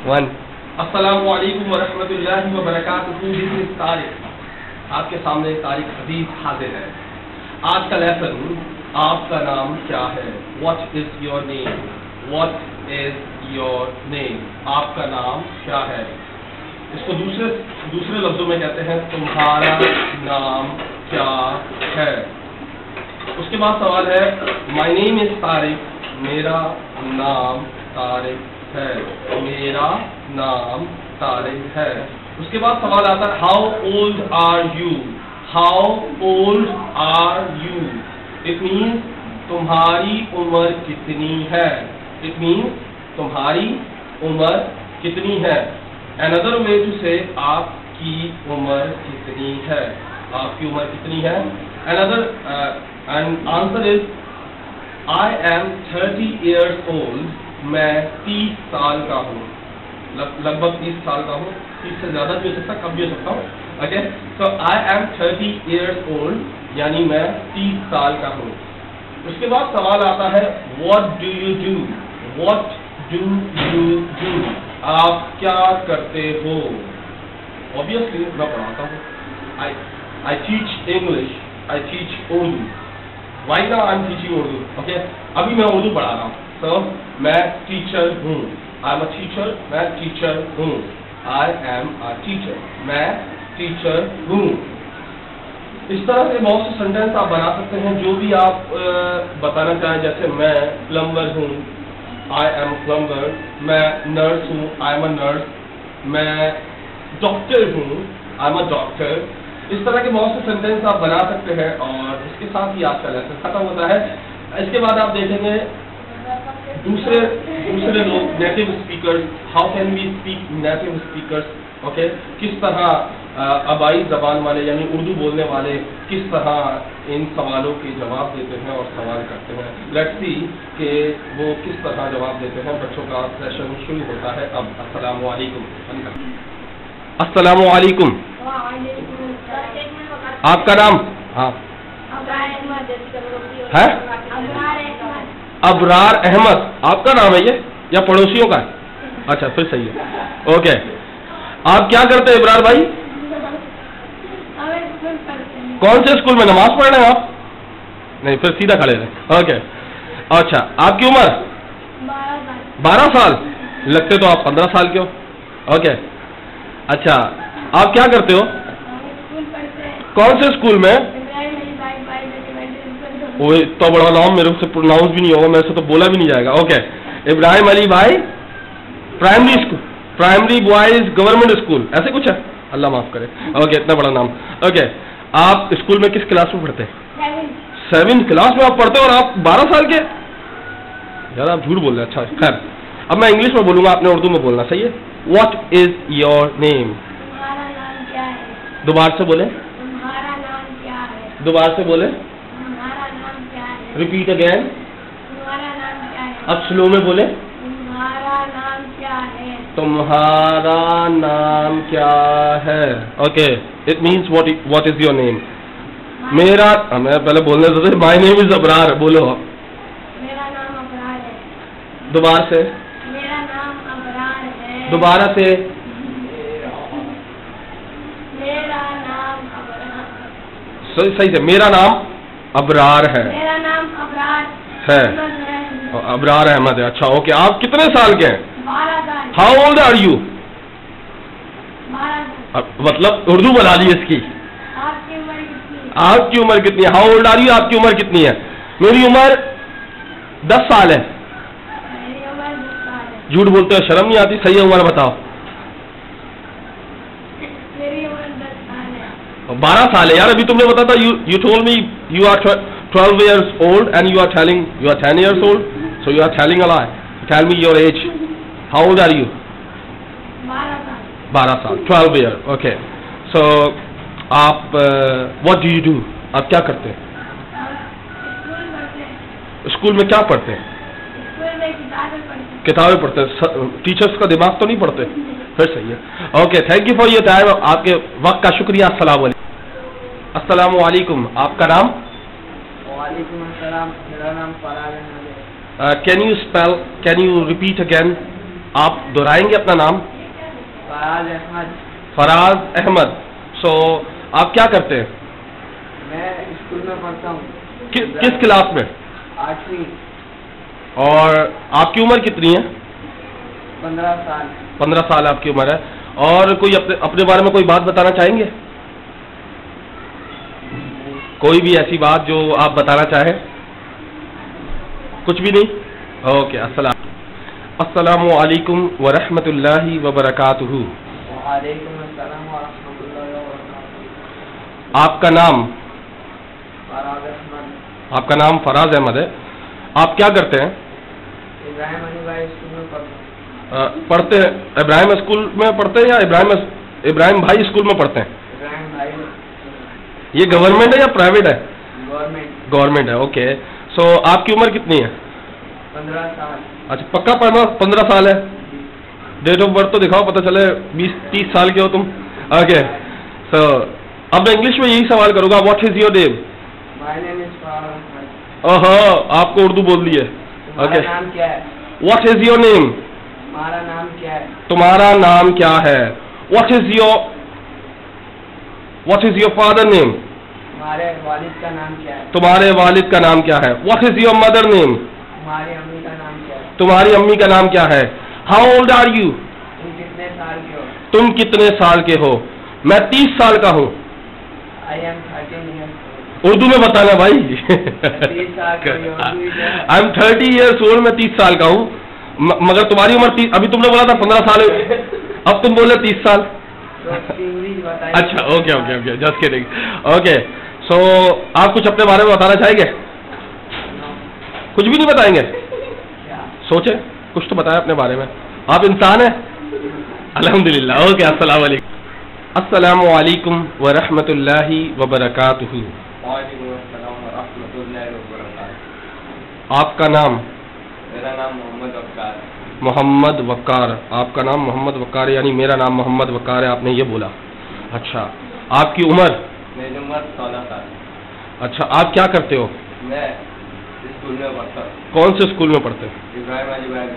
One. السلام علیکم ورحمۃ اللہ وبرکاتہ. دس از طارق. آپ کے سامنے طارق حبیب حاضر ہے. آج کا لیسن آپ کا نام کیا ہے. What is your name. What is your نیم. آپ کا نام کیا ہے. اس کو دوسرے لفظوں میں کہتے ہیں تمہارا نام کیا ہے. اس کے بعد سوال ہے مائی نیم از طارق. میرا نام طارق ہے. میرا نام طارق ہے. اس کے بعد سوال آتا ہے how old are you. How old are you. It means تمہاری عمر کتنی ہے. اٹ مینس تمہاری عمر کتنی ہے. another way to say آپ کی عمر کتنی ہے. آپ کی عمر کتنی ہے. another and answer is I am 30 years old. میں 30 سال کا ہوں. لگ بھگ 30 سال کا ہوں. 30 سے زیادہ بھی ہو سکتا, کم بھی ہو سکتا ہوں. Okay, so I am 30 years old یعنی میں 30 سال کا ہوں. اس کے بعد سوال آتا ہے what do you do. what do you do. آپ کیا کرتے ہو. obviously میں پڑھاتا ہوں. I teach English. I teach Urdu. Right now I'm teaching Urdu. Okay, ابھی میں اردو پڑھا رہا ہوں. so میں ٹیچر ہوں. I'm a teacher. میں ٹیچر ہوں. I am a teacher. میں ٹیچر ہوں. اس طرح سے بہت سے سینٹینس آپ بنا سکتے ہیں جو بھی آپ بتانا چاہیں. جیسے میں پلمبر ہوں. I am a plumber. میں نرس ہوں. I am a nurse. میں ڈاکٹر ہوں. I am a doctor. اس طرح کے بہت سے سینٹینس آپ بنا سکتے ہیں اور اس کے ساتھ ہی آپ کا لیسن ختم ہوتا ہے. اس کے بعد آپ دیکھیں گے دوسرے لوگ native speakers. How can we speak native speakers. Okay, کس طرح آبائی زبان والے یعنی اردو بولنے والے کس طرح ان سوالوں کے جواب دیتے ہیں اور سوال کرتے ہیں. لیٹس سی کہ وہ کس طرح جواب دیتے ہیں. بچوں کا سیشن شروع ہوتا ہے اب. السلام علیکم. السلام علیکم. آپ کا نام. ہاں ہے ابرار احمد. آپ کا نام ہے یہ یا پڑوسیوں کا ہے. اچھا پھر صحیح ہے. اوکے, آپ کیا کرتے ہیں ابرار بھائی. کون سے اسکول میں نماز پڑھ رہے ہیں آپ. نہیں پھر سیدھا کھڑے رہے. اوکے, اچھا آپ کی عمر 12 سال. لگتے تو آپ 15 سال کے ہو. اوکے, اچھا آپ کیا کرتے ہو. کون سے اسکول میں. وہ تو بڑا نام میرے سے پروناؤنس بھی نہیں ہوگا, میرے سے تو بولا بھی نہیں جائے گا. اوکے, ابراہیم علی بھائی primary school, primary boys government school ایسے کچھ ہے. اللہ معاف کرے. اوکے, اتنا بڑا نام. اوکے, آپ اسکول میں کس کلاس میں پڑھتے ہیں. 7 کلاس میں آپ پڑھتے ہیں اور آپ 12 سال کے. یار آپ جھوٹ بول رہے ہیں. اچھا خیر, اب میں انگلش میں بولوں گا, آپ نے اردو میں بولنا. صحیح ہے. واٹ از یور نیم. دوبارہ سے بولیں. دوبارہ سے بولیں. Repeat again. اب سلو میں بولیں. تمہارا نام کیا ہے. Okay, it means what is your نیم. میرا میں پہلے بولنے سے مائی نیم از ابرار. بولو. میرا نام ابرار ہے. دوبارہ سے. میرا نام ابرار ہے. دوبارہ سے. میرا نام ابرار. صحیح سے. میرا نام ابرار ہے. میرا نام ابرار ہے. ابرار احمد ہے. اچھا اوکے, آپ کتنے سال کے ہیں. 12 سال. How old are you. 12 سال. مطلب اردو بنا لی اس کی. آپ کی عمر کتنی ہے. آپ کی عمر کتنی ہے. How old are you. آپ کی عمر کتنی ہے. میری عمر 10 سال ہے. میری عمر 10 سال ہے. جھوٹ بولتے ہو, شرم نہیں آتی. صحیح عمر بتاؤ. میری عمر 10 سال ہے. 12 سال ہے. یار ابھی تم نے بتا تھا you told me you are 12 years old and you are telling you are 10 years old, so you are telling a lie. Tell me your age. How old are you. 12 سال. 12 سال. 12 years. Okay, so آپ what do you do. آپ کیا کرتے ہیں. School پڑھتے ہیں. School میں کیا پڑھتے ہیں. اسکول میں کتابیں پڑھتے ہیں. کتابیں پڑھتے ہیں. ٹیچرس کا دماغ تو نہیں پڑھتے. پھر صحیح ہے. Okay, thank you for your time. آپ کے وقت کا شکریہ. السلام علیکم. السلام علیکم. آپ کا نام. وعلیکم السلام. میرا نام فراز احمد ہے. Can you repeat again. آپ دہرائیں گے اپنا نام؟ فراز احمد. فراز احمد. سو آپ کیا کرتے ہیں؟ میں اسکول میں پڑھتا ہوں. کس کلاس میں؟ 8ویں. اور آپ کی عمر کتنی ہے؟ 15 سال. 15 سال آپ کی عمر ہے. اور کوئی اپنے بارے میں کوئی بات بتانا چاہیں گے؟ کوئی بھی ایسی بات جو آپ بتانا چاہیں؟ کچھ بھی نہیں؟ اوکے. السلام علیکم ورحمۃ اللہ وبرکاتہ. وعلیکم السلام ورحمۃ اللہ وبرکاتہ. آپ کا نام؟ فراز احمد. آپ کا نام فراز احمد ہے. آپ کیا کرتے ہیں؟ ابراہیم علی بھائی اسکول میں پڑھتا ہوں. پڑھتے ہیں ابراہیم اسکول میں پڑھتے ہیں یا ابراہیم بھائی اسکول میں پڑھتے ہیں؟ ابراہیم بھائی. یہ گورنمنٹ ہے یا پرائیویٹ ہے؟ گورنمنٹ. گورنمنٹ ہے. اوکے. سو آپ کی عمر کتنی ہے؟ 15 سال. اچھا پکا 15 سال ہے. ڈیٹ آف برتھ تو دکھاؤ پتہ چلے 20-30 سال کے ہو تم. اوکے. سو اب میں انگلش میں یہی سوال کروں گا. What is your name? My name is Faraz Ahmad. اوہو آپ کو اردو بول دی ہے. اوکے. تمہارا نام کیا ہے؟ واٹ از یور نیم؟ تمہارا نام کیا ہے؟ تمہارا نام کیا ہے؟ What is your father name? تمہارے والد کا نام کیا ہے؟ تمہارے والد کا نام کیا ہے؟ واٹ از یور مدر نیم؟ تمہاری امی کا نام کیا ہے؟ تمہاری امی کا نام کیا ہے؟ How old are you? تم کتنے سال کے ہو؟ تم کتنے سال کے ہو؟ میں 30 سال کا ہوں. I am 13 years. اردو میں بتانا بھائی. 30 سال کا. I am 30 years old. میں 30 سال کا ہوں. مگر تمہاری عمر ابھی تم نے بولا تھا 15 سال. اب تم بولے 30 سال. اچھا okay okay okay. Just kidding. Okay. So آپ کچھ اپنے بارے میں بتانا چاہیں گے؟ کچھ بھی نہیں بتائیں گے؟ سوچیں کچھ تو بتائیں اپنے بارے میں. آپ انسان ہیں؟ الحمدللہ. اوکے. السلام علیکم. السلام علیکم ورحمۃ اللہ وبرکاتہ. وعلیکم السلام ورحمۃ اللہ وبرکاتہ. آپ کا نام؟ میرا نام محمد وقار. محمد وقار. آپ کا نام محمد وقار یعنی میرا نام محمد وقار ہے. آپ نے یہ بولا. اچھا آپ کی عمر؟ میری عمر 16 سال. اچھا آپ کیا کرتے ہو؟ میں اسکول میں پڑھتا ہوں. کون سے اسکول میں پڑھتے ہیں؟ ابراہیم علی بھائی.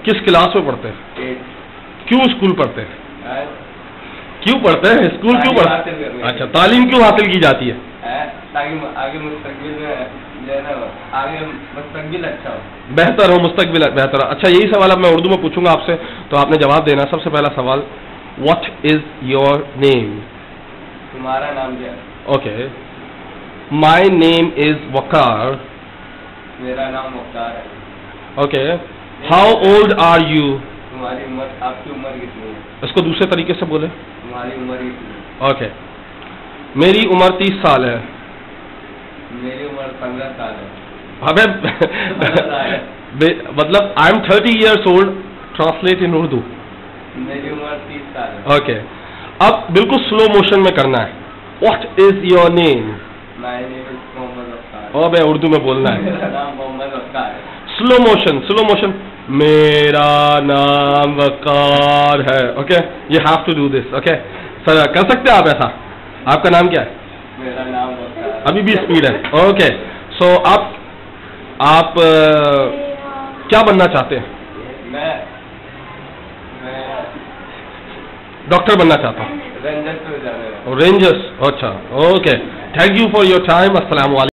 کس کلاس میں پڑھتے ہیں؟ 8. کیوں اسکول پڑھتے ہیں؟ کیوں پڑھتے ہیں اسکول کیوں پڑھتے ہیں؟ اچھا تعلیم کیوں حاصل کی جاتی ہے؟ تاکہ آگے مستقبل میں جو ہے نا آگے مستقبل اچھا ہو. بہتر ہو. مستقبل بہتر ہو. اچھا یہی سوال اب میں اردو میں پوچھوں گا آپ سے تو آپ نے جواب دینا. سب سے پہلا سوال واٹ از یور نیم؟ تمہارا نام کیا ہے؟ Okay. My name is Waqar. میرا نام وقار ہے. Okay. How old are you? تمہاری عمر آپ کی عمر کتنی ہے؟ اس کو دوسرے طریقے سے بولے. تمہاری عمر کتنی ہے؟ اوکے. میری عمر 30 سال ہے. میری عمر 15 سال ہے. مطلب I am 30 years old. Translate in Urdu. میری عمر 30 سال ہے. اوکے. اب بالکل سلو موشن میں کرنا ہے. What is your name? My name is Muhammad Waqar. اور میں اردو میں بولنا ہے. میرا نام محمد وقار ہے. Slow motion. میرا نام وقار ہے. Okay. You have to do this. Okay sir کر سکتے ہیں آپ ایسا؟ آپ کا نام کیا ہے؟ میرا نام وقار. ابھی بھی اسپیڈ ہے. اوکے. سو آپ کیا بننا چاہتے ہیں؟ میں ڈاکٹر بننا چاہتا ہوں. رینجرس میں جانے. رینجرس. اچھا okay. Thank you for your time. السلام علیکم.